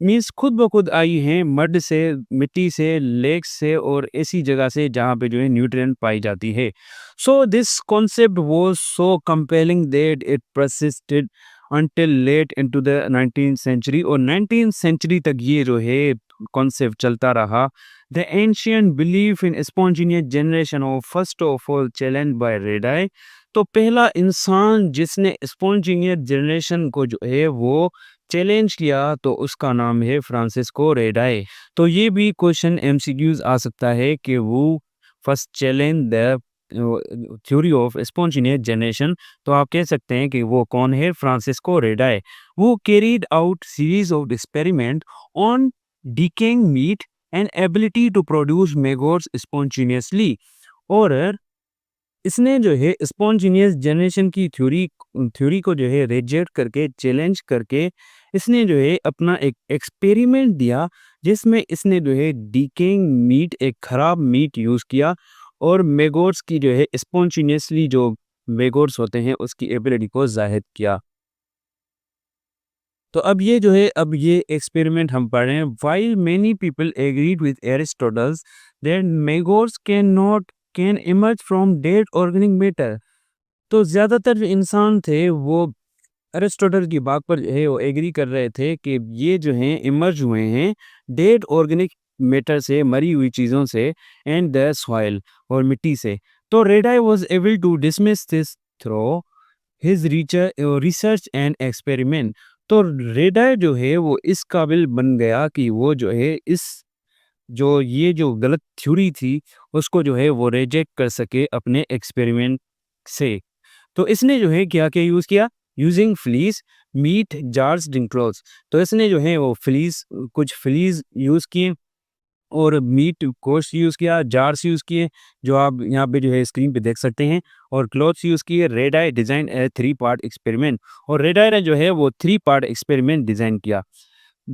A: मीन्स खुद ब खुद आई हैं मड से, मिट्टी से, लेक से और ऐसी जगह से जहाँ पे जो है न्यूट्रिएंट पाई जाती है। So this concept was so compelling that it persisted until late into the 19th century, और 19th century तक ये जो है कॉन्सेप्ट चलता रहा। The ancient belief in spontaneous generation of first of all challenge by radii, तो पहला इंसान जिसने स्पॉन्टेनियस जनरेशन को जो है वो चैलेंज किया तो उसका नाम है फ्रांसिस्को रेडाई। तो ये भी क्वेश्चन एमसीक्यूज आ सकता है कि वो first challenge the theory of spontaneous generation, तो आप कह सकते हैं कि वो कौन है, फ्रांसिस्को रेडाई। वो carried out series of experiment on decaying meat and ability to produce maggots spontaneously, और इसने जो है स्पॉन्टेनियस जनरेशन की थ्योरी को जो है रिजेक्ट करके, चैलेंज करके, इसने जो है अपना एक एक्सपेरिमेंट दिया जिसमें इसने जो है डिकेइंग मीट, एक खराब मीट यूज़ किया, और मेगोट्स की जो है स्पॉन्टेनियसली जो मेगोट्स होते हैं उसकी एबिलिटी को जाहिर किया। तो अब ये जो है अब ये एक्सपेरिमेंट हम पढ़ रहे हैं। While many people agreed with Aristotle's that maggots can emerge from dead organic matter, तो ज़्यादातर जो इंसान थे वो अरिस्टोटल की बात पर जो है वो एग्री कर रहे थे कि ये जो हैं इमर्ज हुए हैं डेड ऑर्गेनिक मैटर से, मरी हुई चीज़ों से, एंड द सॉइल और मिट्टी से। तो Redi was able to dismiss this through his research and experiment. तो रेडाई जो है वो इस काबिल बन गया कि वो जो है इस जो ये जो गलत थ्योरी थी उसको जो है वो रिजेक्ट कर सके अपने एक्सपेरिमेंट से। तो इसने जो है क्या-क्या यूज़ किया? Using flies, meat, jars, drink cloths. तो इसने जो है वो कुछ फ्लीस यूज़ किए और मीट कोर्स यूज़ किया, जार्स यूज़ किए, जो आप यहाँ पे जो है स्क्रीन पे देख सकते हैं, और क्लॉथ्स यूज़ किए। रेड आई डिज़ाइन ए 3 पार्ट एक्सपेरिमेंट, और रेड आई ने जो है वो 3 पार्ट एक्सपेरिमेंट डिज़ाइन किया।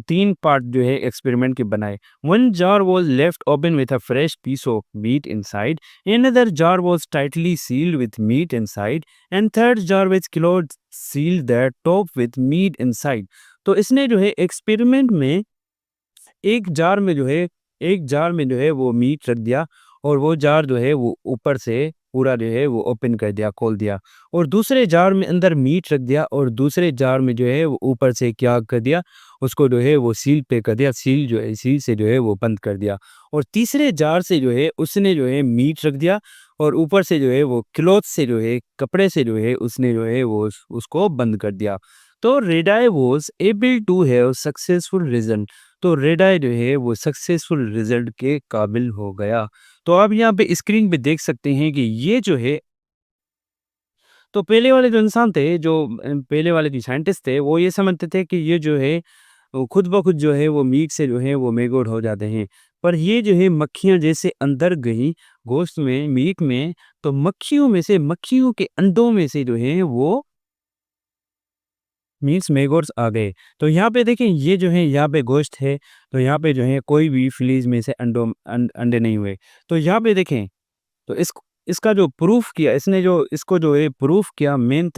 A: 3 पार्ट जो है एक्सपेरिमेंट के बनाए। One jar was left open with a fresh piece of meat inside, another jar was tightly sealed with meat inside, and third jar with cloth sealed the top with meat inside। तो इसने जो है experiment में एक jar में जो है वो मीट रख दिया और वो जार जो है वो ऊपर से पूरा जो है वो ओपन कर दिया, खोल दिया और दूसरे जार में अंदर मीट रख दिया और दूसरे जार में जो है वो ऊपर से क्या कर दिया, उसको जो है वो सील पे कर दिया, सील से जो है वो बंद कर दिया और तीसरे जार से जो है उसने जो है मीट रख दिया और ऊपर से जो है वो क्लॉथ से जो है, कपड़े से जो है उसने जो है वो उसको बंद कर दिया। तो Redi was able to have successful result. तो रेड आई जो है वो सक्सेसफुल रिजल्ट के काबिल हो गया। तो आप यहाँ पे स्क्रीन पे देख सकते हैं कि ये जो है, तो पहले वाले जो इंसान थे, पहले वाले जो साइंटिस्ट थे, वो ये समझते थे कि ये जो है वो खुद ब खुद जो है वो मीट से जो है वो मेगोट हो जाते हैं। पर ये जो है मक्खियाँ जैसे अंदर गई गोश्त में, मीट में, तो मक्खियों के अंडों में से जो है वो मीन्स मेगोट्स आ गए। तो यहाँ पे देखें, ये जो है यहाँ पे गोश्त है, तो यहाँ पे जो है कोई भी फ्लीज़ में से अंडे नहीं हुए। तो यहाँ पे देखें, तो इसका जो प्रूफ किया इसने, जो इसको जो है प्रूफ किया मेन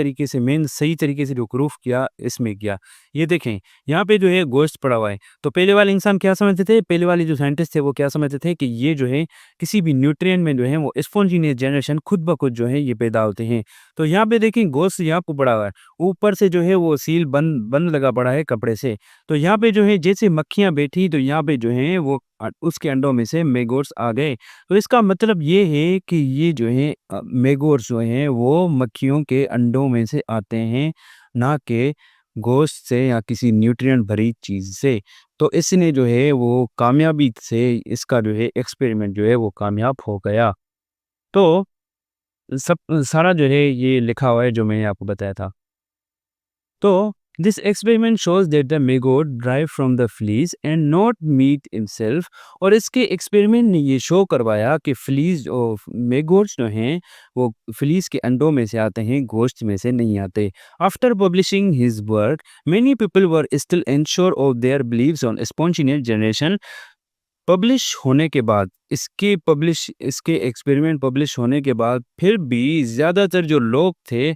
A: सही तरीके से जो प्रूफ किया इसमें किया। ये देखें, यहाँ पे जो है गोश्त पड़ा हुआ है। तो पहले वाले इंसान क्या समझते थे, पहले वाले जो साइंटिस्ट थे वो क्या समझते थे कि ये जो है किसी भी न्यूट्रिएंट में जो है वो स्पॉन्टेनियस जनरेशन खुद ब खुद जो है ये पैदा होते हैं। तो यहाँ पे देखें गोश्त यहाँ पे पड़ा हुआ है, ऊपर से जो है वो सील बंद बंद लगा पड़ा है कपड़े से। तो यहाँ पे जो है जैसे मक्खियाँ बैठी, तो यहाँ पे जो है वो उसके अंडों में से मेगोट्स आ गए। तो इसका मतलब ये है कि ये जो है मेगोट्स जो हैं वो मक्खियों के अंडों में से आते हैं, ना कि गोश्त से या किसी न्यूट्रिएंट भरी चीज़ से। तो इसने जो है वो कामयाबी से इसका जो है एक्सपेरिमेंट जो है वो कामयाब हो गया। तो सब सारा जो है ये लिखा हुआ है जो मैंने आपको बताया था। तो this experiment shows that the maggot drive from the flies and not meat himself. और इसके एक्सपेरिमेंट ने ये शो करवाया कि फ्लीज और मेगोट्स जो हैं वो फ्लीज के अंडों में से आते हैं, गोश्त में से नहीं आते। After publishing his work, many people were still unsure of their beliefs on spontaneous generation. Publish होने के बाद, इसके एक्सपेरिमेंट पब्लिश होने के बाद फिर भी ज़्यादातर जो लोग थे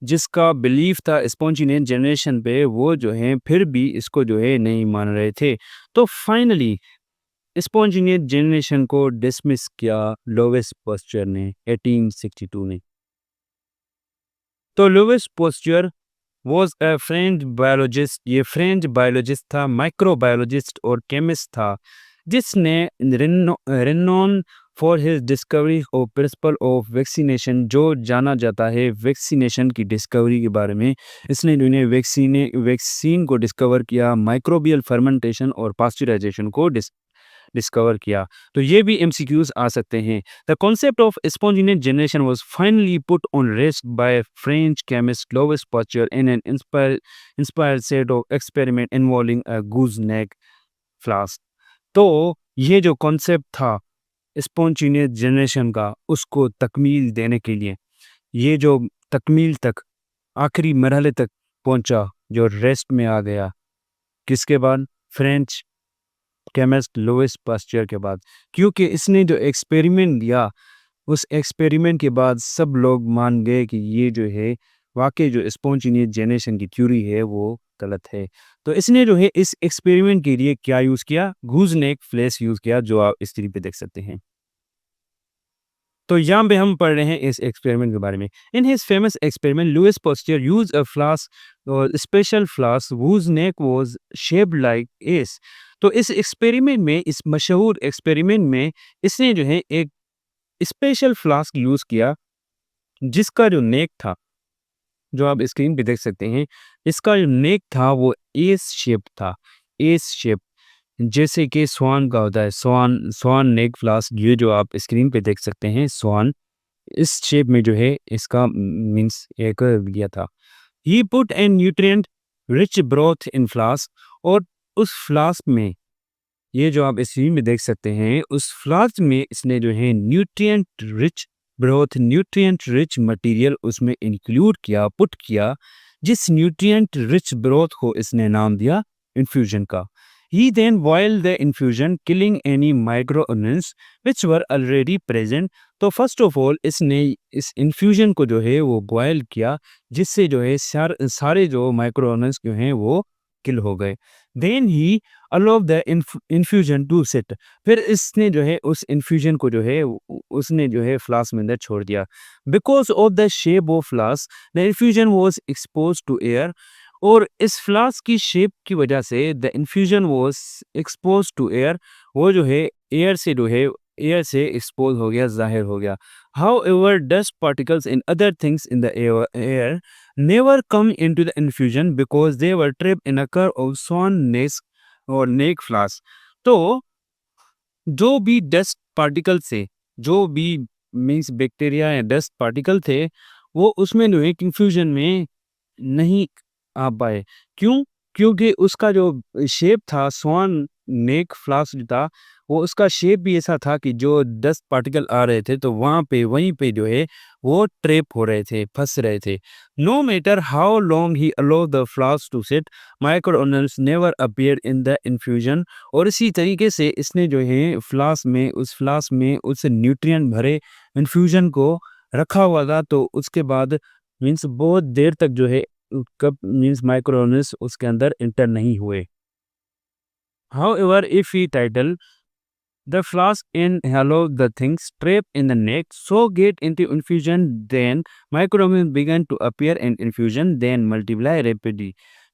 A: जिसका बिलीफ था स्पॉन्टेनियस जनरेशन पे, वो जो है फिर भी इसको जो है नहीं मान रहे थे। तो फाइनली स्पॉन्टेनियस जनरेशन को डिसमिस किया लोवेस पास्चर ने 1862 में। तो Louis Pasteur was a French biologist. ये फ्रेंच बायोलॉजिस्ट था, माइक्रोबायोलॉजिस्ट और केमिस्ट था, जिसने renowned for his discovery of principle of vaccination, जो जाना जाता है वैक्सीनेशन की डिस्कवरी के बारे में। इसने जो है वैक्सीन को डिस्कवर किया, माइक्रोबियल फर्मेंटेशन और पास्चराइजेशन को डिस्कवर किया। तो ये भी एमसीक्यूज आ सकते हैं। The concept of spontaneous generation was finally put on risk by French chemist Louis Pasteur in an inspired set of experiment involving a goose neck flask. तो ये जो कॉन्सेप्ट था स्पॉन्टेनियस जनरेशन का, उसको तकमील देने के लिए, ये जो तकमील तक, आखिरी मरहले तक पहुंचा, जो रेस्ट में आ गया, किसके बाद? फ्रेंच केमिस्ट लुईस पास्चर के बाद। क्योंकि इसने जो एक्सपेरिमेंट दिया, उस एक्सपेरिमेंट के बाद सब लोग मान गए कि ये जो है वाकई जो स्पॉन्टेनियस जनरेशन की थ्योरी है वो गलत है। तो इसने जो है इस एक्सपेरिमेंट के लिए क्या यूज़ किया? गूजनेक फ्लेश यूज़ किया, जो आप स्क्रीन पे देख सकते हैं। तो यहाँ पे हम पढ़ रहे हैं इस एक्सपेरिमेंट के बारे में। In his famous experiment Louis Pasteur used a flask, और special flask whose neck was shaped like ace। तो इस एक्सपेरिमेंट में, इस मशहूर एक्सपेरिमेंट में, इसने जो है एक स्पेशल फ्लास्क यूज किया, जिसका जो नेक था, जो आप स्क्रीन पे देख सकते हैं, इसका जो नेक था वो एस शेप था। एस शेप, जैसे कि स्वान का होता है, स्वान नेक फ्लास्क, ये जो आप स्क्रीन पे देख सकते हैं, स्वान इस शेप में जो है इसका मीन्स एक दिया था। He put an nutrient rich broth in flask, और उस फ्लास्क में, ये जो आप इस सीन में देख सकते हैं, उस फ्लास्क में इसने जो है न्यूट्रिएंट रिच मटेरियल उसमें इंक्लूड किया, पुट किया, जिस न्यूट्रिएंट रिच ब्रोथ को इसने नाम दिया इन्फ्यूजन का। He then boiled the infusion, killing any microorganisms which were already present। तो फर्स्ट ऑफ ऑल इसने इस इन्फ्यूजन को जो है वो बॉयल किया, जिससे जो है सारे जो माइक्रो ऑर्गेनिज्म जो हैं वो किल हो गए। Then he allowed the infusion to sit. फिर इसने जो है उस इन्फ्यूजन को जो है उसने जो है फ्लास्क में अंदर छोड़ दिया। Because of the shape of flask the infusion was expose to air. और इस फ्लास्क की शेप की वजह से the infusion was expose to air. वो जो है एयर से जो है एयर से एक्सपोज हो गया, जाहिर हो गया। However, dust particles and other things in the air never come into the infusion because they were trapped in a curve of swan neck और neck flask। तो जो भी डस्ट पार्टिकल से जो भी मीन्स बैक्टीरिया या डस्ट पार्टिकल थे वो उसमें जो है इन्फ्यूजन में नहीं आ पाए। क्यों? क्योंकि उसका जो शेप था स्वान नेक फ्लास्क जो था वो उसका शेप भी ऐसा था कि जो डस्ट पार्टिकल आ रहे थे तो वहाँ पे वहीं पे जो है वो ट्रैप हो रहे थे, फंस रहे थे। No matter how long he allow the flask to sit micro organisms never appear in the infusion. और इसी तरीके से इसने जो है फ्लास्क में उस न्यूट्रिएंट भरे इन्फ्यूजन को रखा हुआ था। तो उसके बाद मीन्स बहुत देर तक जो है कब मीन्स माइक्रोऑर्गेनिल्स उसके अंदर इंटर नहीं हुए। However, if we title the flask and allow the things trapped in the neck so get into infusion, then microorganisms begin to appear in infusion, then multiply rapidly।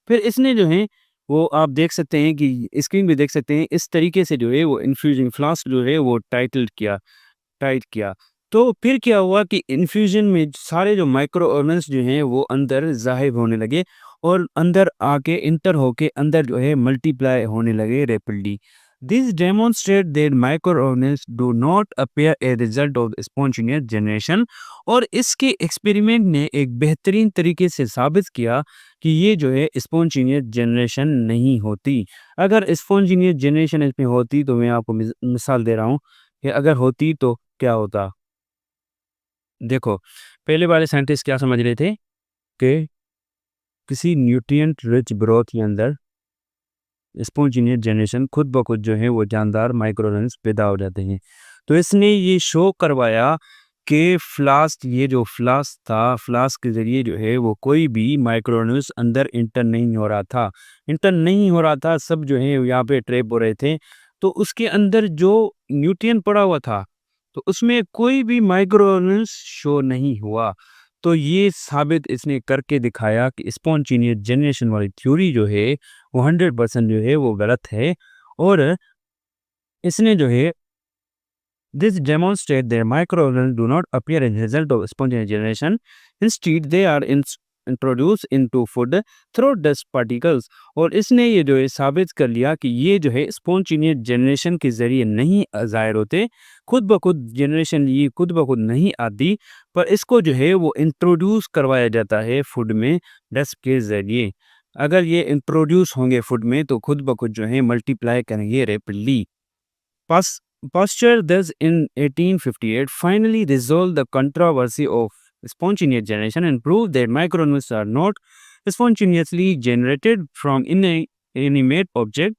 A: फिर इसने जो है वो आप देख सकते हैं कि स्क्रीन पे देख सकते हैं इस तरीके से जो है वो इन्फ्यूजन फ्लास्क जो है वो टाइट किया। तो फिर क्या हुआ कि इन्फ्यूजन में सारे जो माइक्रो ऑर्गेनिल्स जो हैं वो अंदर ज़ाहिर होने लगे और अंदर आके इंटर होके अंदर जो है मल्टीप्लाई होने लगे rapidly. This demonstrate that micro organelles do not appear a result of spontaneous generation. और इसके एक्सपेरिमेंट ने एक बेहतरीन तरीके से साबित किया कि ये जो है स्पॉन्टेनियस जनरेशन नहीं होती। अगर स्पॉन्टेनियस जनरेशन इसमें होती तो मैं आपको मिसाल दे रहा हूँ कि अगर होती तो क्या होता। देखो, पहले वाले साइंटिस्ट क्या समझ रहे थे कि किसी न्यूट्रिएंट रिच ब्रोथ के अंदर स्पॉन्टेनियस जनरेशन खुद ब खुद जो है वो जानदार माइक्रो ऑर्गेनिल्स पैदा हो जाते हैं। तो इसने ये शो करवाया कि ये जो फ्लास्क था, फ्लास्क के ज़रिए जो है वो कोई भी माइक्रो ऑर्गेनिल्स अंदर इंटर नहीं हो रहा था, सब जो है यहाँ पे ट्रैप हो रहे थे। तो उसके अंदर जो न्यूट्रिएंट पड़ा हुआ था तो उसमें कोई भी माइक्रो ऑर्गेनिल्स शो नहीं हुआ। तो ये साबित इसने करके दिखाया कि स्पॉन्टेनियस जनरेशन वाली थ्योरी जो है वो 100% जो है वो गलत है। और इसने जो है this demonstrate that microorganisms do not appear as a result of spontaneous generation. Instead, they are introduced into food through dust particles। और इसने ये जो है साबित कर लिया कि ये जो है स्पॉन्टेनियस जनरेशन के ज़रिए नहीं ज़ाहिर होते, खुद ब खुद जनरेशन ये खुद ब खुद नहीं आती, पर इसको जो है वो इंट्रोड्यूस करवाया जाता है फूड में डस्ट के ज़रिए। अगर ये इंट्रोड्यूस होंगे फूड में तो खुद ब खुद जो है मल्टीप्लाई करेंगे rapidly. Pasteur thus in 1858 finally resolved the controversy of spontaneous generation and proved that microorganisms are not spontaneously generated from inanimate object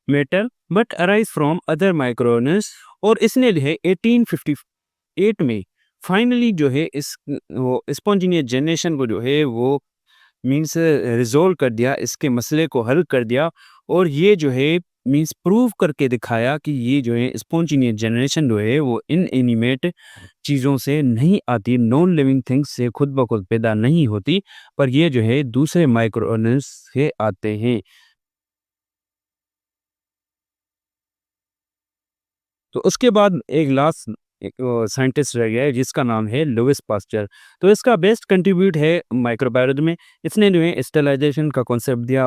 A: matter but arise from other microorganisms। और इसने जो है 1858 में फाइनली जो है इस वो स्पॉन्टेनियस जनरेशन को जो है वो मीन्स रिजोल्व कर दिया, इसके मसले को हल कर दिया। और ये जो है मीन्स प्रूव करके दिखाया कि ये जो है स्पॉन्टेनियस जनरेशन जो है वो इनएनिमेट चीज़ों से नहीं आती, नॉन लिविंग थिंग्स से खुद ब खुद पैदा नहीं होती, पर ये जो है दूसरे माइक्रो ऑर्गेनिल्स से आते हैं। तो उसके बाद एक लास्ट एक साइंटिस्ट रह गया है जिसका नाम है लुइस पास्चर। तो इसका बेस्ट कंट्रीब्यूट है माइक्रोबायोलॉजी में। इसने जो है स्टेलाइजेशन का कॉन्सेप्ट दिया,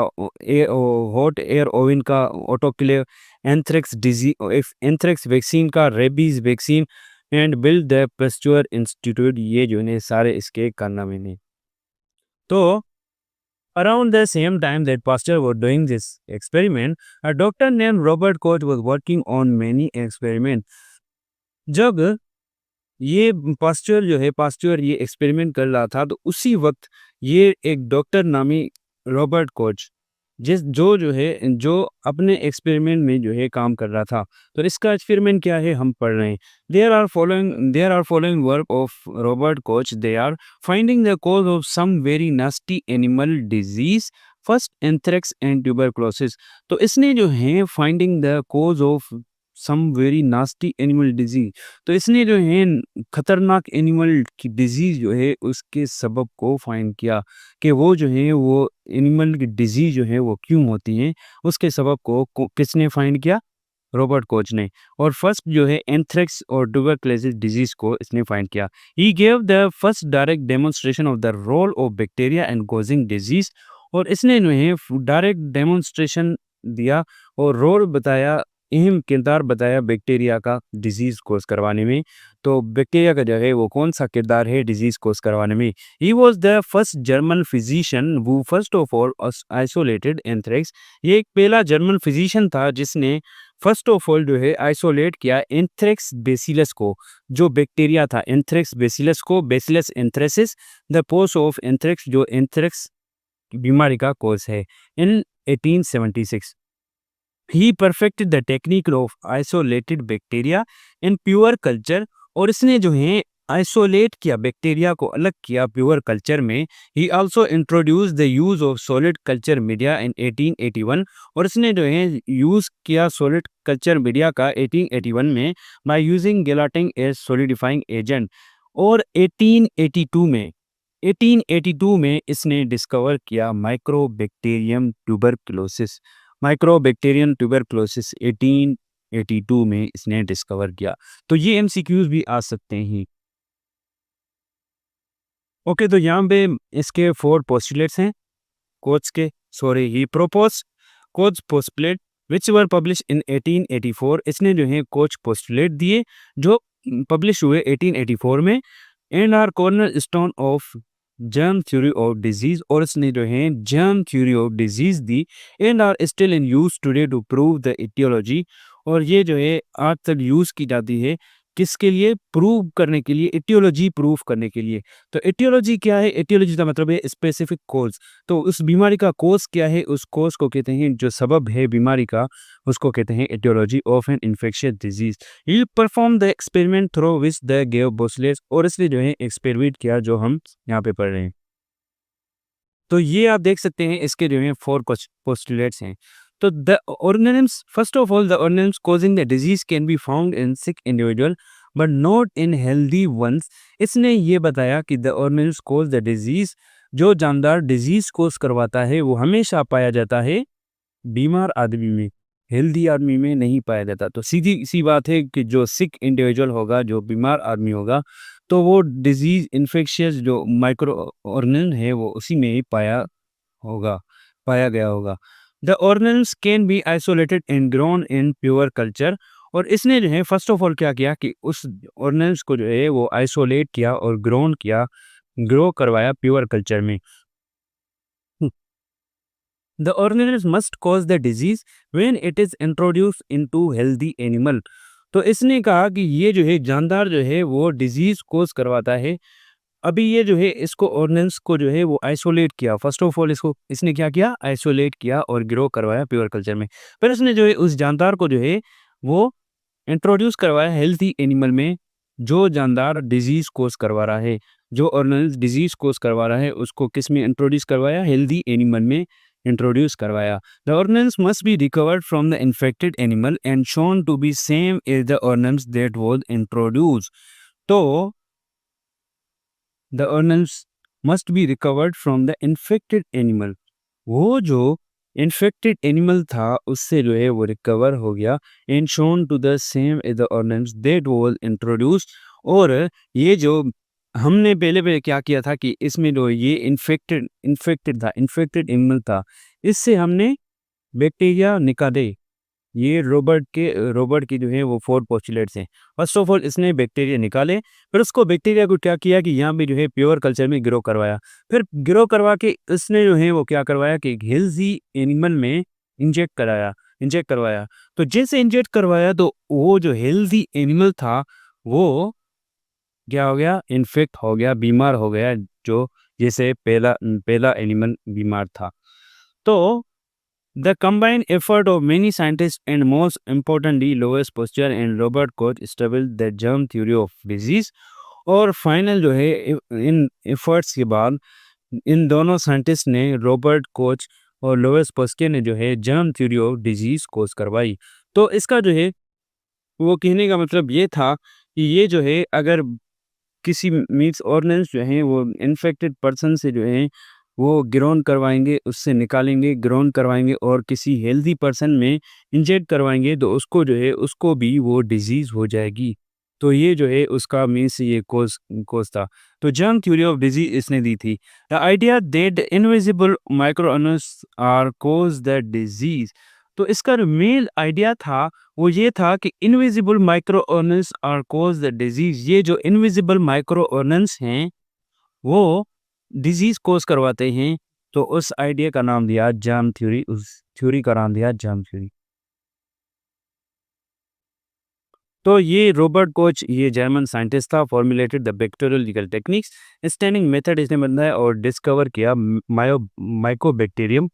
A: हॉट एयर ओवन का ऑटोक्लेव, एंथ्रेक्स वैक्सीन का, rabies vaccine and build the Pasteur Institute. ये जो है सारे इसके कारनामे ने। तो around the same time that Pasteur was doing this experiment, a doctor named Robert Koch was working on many experiments। जब ये पास्चर ये एक्सपेरिमेंट कर रहा था तो उसी वक्त ये एक डॉक्टर नामी रॉबर्ट कोच जो अपने एक्सपेरिमेंट में जो है काम कर रहा था। तो इसका एक्सपेरिमेंट क्या है हम पढ़ रहे हैं। There are following work of Robert Koch. They are finding the cause of some very nasty animal disease first anthrax and tuberculosis. तो इसने जो है finding the cause of some very nasty animal disease, तो इसने जो है खतरनाक animal की डिजीज जो है उसके सबब को फाइंड किया कि वो जो है वो एनिमल की डिजीज जो है वो क्यों होती है, उसके सबब को किसने फाइंड किया, रॉबर्ट कोच ने। और फर्स्ट जो है एंथ्रेक्स और ट्यूबरकुलोसिस डिजीज को इसने फाइंड किया। He gave the first direct demonstration of the role of bacteria and causing disease, और इसने जो है डायरेक्ट डेमोन्स्ट्रेशन दिया और रोल बताया, अहम किरदार बताया बैक्टीरिया का डिजीज कोज करवाने में। तो बैक्टीरिया का जो है वो कौन सा किरदार है डिजीज कोज करवाने में। ही was the first German physician who first of all isolated anthrax. ये एक पहला जर्मन फिजिशियन था जिसने फर्स्ट ऑफ ऑल जो है आइसोलेट किया एंथ्रेक्स बेसिलस को, जो बैक्टीरिया था एंथ्रेक्स बेसिलस को, bacillus anthracis the cause of anthrax, जो एंथ्रेक्स बीमारी का कोज है, in 1876। He perfected the technique of isolated bacteria in pure culture, और इसने जो है आइसोलेट किया बैक्टीरिया को अलग किया प्योर कल्चर में। He also introduce the use of solid culture media in 1881, और इसने जो है यूज किया सॉलिड कल्चर मीडिया का 1881 में by using gelatin as solidifying agent. और 1882 में इसने डिस्कवर किया माइक्रोबैक्टीरियम ट्यूबरकुलोसिस। माइक्रोबैक्टीरियम ट्यूबरकुलोसिस 1882 में इसने डिस्कवर किया। तो ये एमसीक्यूज भी आ सकते हैं। ओके, तो यहाँ पे इसके 4 पोस्टुलेट्स हैं कोच के, sorry he propose coach postulate which were publish in 1884। इसने जो है कोच पोस्टुलेट दिए जो पब्लिश हुए 1884 में, and are corner stone of germ theory of disease, और इसने जो है जर्म थ्योरी ऑफ डिजीज दी, and are still in use today to prove the etiology. और ये जो है आज तक यूज की जाती है किसके लिए, प्रूव करने के लिए, इटियोलॉजी प्रूव करने के लिए। तो इटियोलॉजी क्या है, इटियोलॉजी का मतलब है स्पेसिफिक कोज। तो उस बीमारी का कोज क्या है, उस कोज को कहते हैं, जो सबब है बीमारी का उसको कहते हैं etiology of an infectious disease. He perform the experiment through which the gave बोसलेस, और इसलिए जो है एक्सपेरिमेंट किया जो हम यहाँ पे पढ़ रहे हैं। तो ये आप देख सकते हैं इसके जो है 4 कुछ पोस्टुलेट्स हैं। तो the organisms, first of all the organisms causing the disease can be found in sick individual but not in healthy ones. इसने ये बताया कि the organisms cause the disease, जो जानदार डिजीज कोज करवाता है वो हमेशा पाया जाता है बीमार आदमी में, हेल्दी आदमी में नहीं पाया जाता। तो सीधी सी बात है कि जो सिक इंडिविजुअल होगा, जो बीमार आदमी होगा, तो वो डिजीज इन्फेक्शियस जो माइक्रो ऑर्गेनिज्म है वो उसी में ही पाया गया होगा। The organism can be isolated and grown in pure culture, और इसने जो है फर्स्ट ऑफ ऑल क्या किया कि उस ऑर्गेनिज्म को जो है वो आइसोलेट किया और ग्रो करवाया प्योर कल्चर में। The organism must cause the disease when it is introduced into healthy animal। तो इसने कहा कि ये जो है जानदार जो है वो डिजीज कोज करवाता है। अभी ये जो है इसको ऑर्गेनिज्म को जो है वो आइसोलेट किया, फर्स्ट ऑफ ऑल इसको इसने क्या किया, आइसोलेट किया और ग्रो करवाया प्योर कल्चर में। फिर इसने जो है उस जानदार को जो है वो इंट्रोड्यूस करवाया हेल्थी एनिमल में, जो जानदार डिजीज कोज करवा रहा है, जो ऑर्गेनिज्म डिजीज कोज करवा रहा है उसको किस में इंट्रोड्यूस करवाया, हेल्दी एनिमल में इंट्रोड्यूस करवाया। The organism must be recovered from the infected animal and shown to be same as the organism that was introduce. तो the organism must be recovered from the infected animal, वो जो infected animal था उससे जो है वो recover हो गया, and shown to the same as the organism that was introduce. और ये जो हमने पहले क्या किया था कि इसमें जो ये इन्फेक्टेड एनिमल था, इससे हमने बैक्टीरिया निकाले। ये रॉबर्ट की जो है वो 4 पोस्टुलेट्स हैं। फर्स्ट ऑफ ऑल इसने बैक्टीरिया निकाले, फिर उसको बैक्टीरिया को क्या किया कि यहाँ पे जो है प्योर कल्चर में ग्रो करवाया, फिर ग्रो करवा के इसने जो है वो क्या करवाया कि हेल्दी एनिमल में इंजेक्ट करवाया। तो जैसे इंजेक्ट करवाया तो वो जो हेल्दी एनिमल था वो क्या हो गया, इन्फेक्ट हो गया, बीमार हो गया, जो जैसे पहला एनिमल बीमार था। तो the combined effort of many scientists and most importantly Louis Pasteur and Robert Koch established the germ theory of disease। और फाइनल जो है इन एफर्ट्स के बाद इन दोनों साइंटिस्ट ने, रॉबर्ट कोच और लोइस पास्कल ने जो है जर्म थ्योरी ऑफ डिजीज़ कोस करवाई। तो इसका जो है वो कहने का मतलब ये था कि ये जो है अगर किसी मीन्स ऑर्गेन्स जो हैं वो इन्फेक्टेड पर्सन से जो है वो ग्रोन करवाएँगे, उससे निकालेंगे, ग्रोन करवाएँगे और किसी हेल्दी पर्सन में इंजेक्ट करवाएँगे तो उसको जो है उसको भी वो डिज़ीज़ हो जाएगी। तो ये जो है उसका मीन्स ये कोज़ था। तो जर्म थ्योरी ऑफ डिज़ीज़ इसने दी थी। The idea that invisible micro organism are cause the disease. तो इसका जो मेन आइडिया था वो ये था कि invisible micro organism are cause the disease. ये जो इनविजिबल माइक्रो ऑर्गेनिज्म हैं वो डिजीज कॉज करवाते हैं। तो उस आइडिया का नाम दिया जर्म थ्योरी, उस थ्योरी का नाम दिया जर्म थ्योरी। तो ये रॉबर्ट कोच ये जर्मन साइंटिस्ट था, formulated the bacterial legal techniques standing method इसने बनाया और डिस्कवर किया माइकोबैक्टीरियम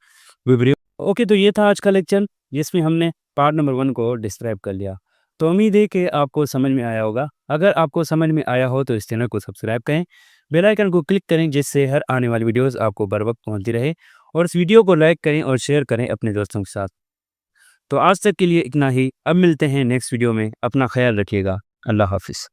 A: विब्रियो। ओके, तो ये था आज का लेक्चर जिसमें हमने पार्ट नंबर 1 को डिस्क्राइब कर लिया। तो उम्मीद है कि आपको समझ में आया होगा। अगर आपको समझ में आया हो तो इस चैनल को सब्सक्राइब करें, बेल आइकन को क्लिक करें जिससे हर आने वाली वीडियोस आपको बर वक्त पहुंचती रहे और इस वीडियो को लाइक करें और शेयर करें अपने दोस्तों के साथ। तो आज तक के लिए इतना ही। अब मिलते हैं नेक्स्ट वीडियो में। अपना ख्याल रखिएगा। अल्लाह हाफ़िज़।